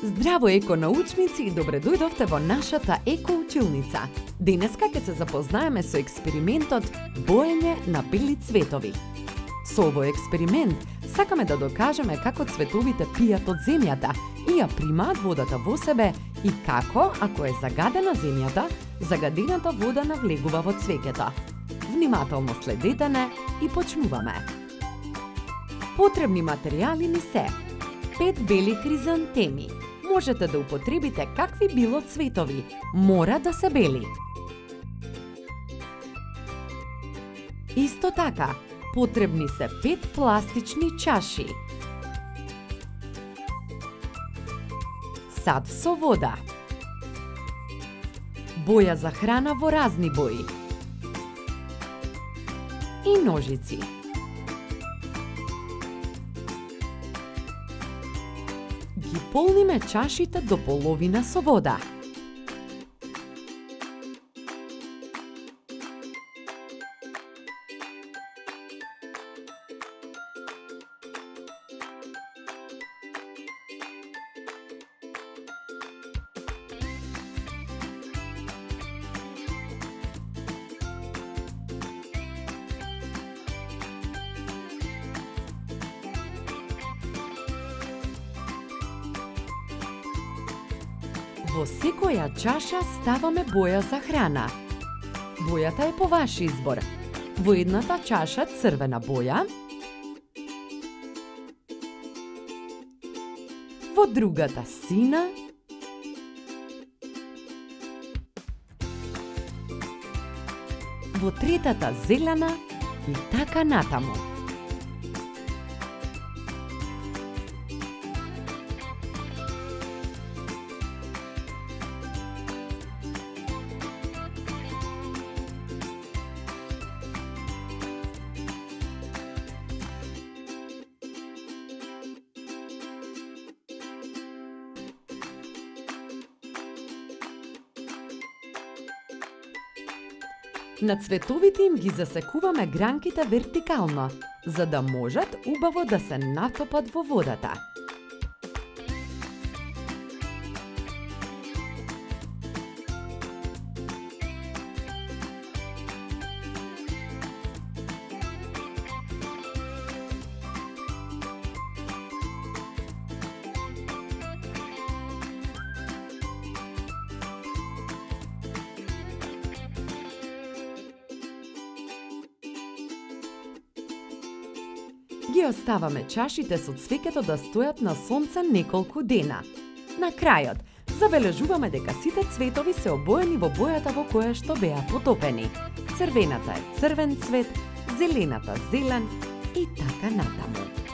Здраво еконаучници и добре дојдовте во нашата екоучилница. Денеска ќе се запознаеме со експериментот боење на бели цветови. Со овој експеримент сакаме да докажеме како цветовите пијат од земјата и ја примаат водата во себе и како, ако е загадена земјата, загадената вода навлегува во цвеќето. Внимателно следете не и почнуваме. Потребни материјали ни се 5 бели хризантеми. Можете да употребите какви било цветови, мора да се бели. Исто така, потребни се 5 пластични чаши. Сад со вода. Боја за храна во разни бои. И ножици. Ги полниме чашите до половина со вода. Во секоја чаша ставаме боја за храна. Бојата е по ваш избор. Во едната чаша црвена боја, во другата сина, во третата зелена и така натаму. На цветовите им ги засекуваме гранките вертикално, за да можат убаво да се натопат во водата. Ги оставаме чашите со цвеќето да стојат на сонце неколку дена. На крајот, забележуваме дека сите цветови се обоени во бојата во која што беа потопени. Црвената е црвен цвет, зелената зелен и така натаму.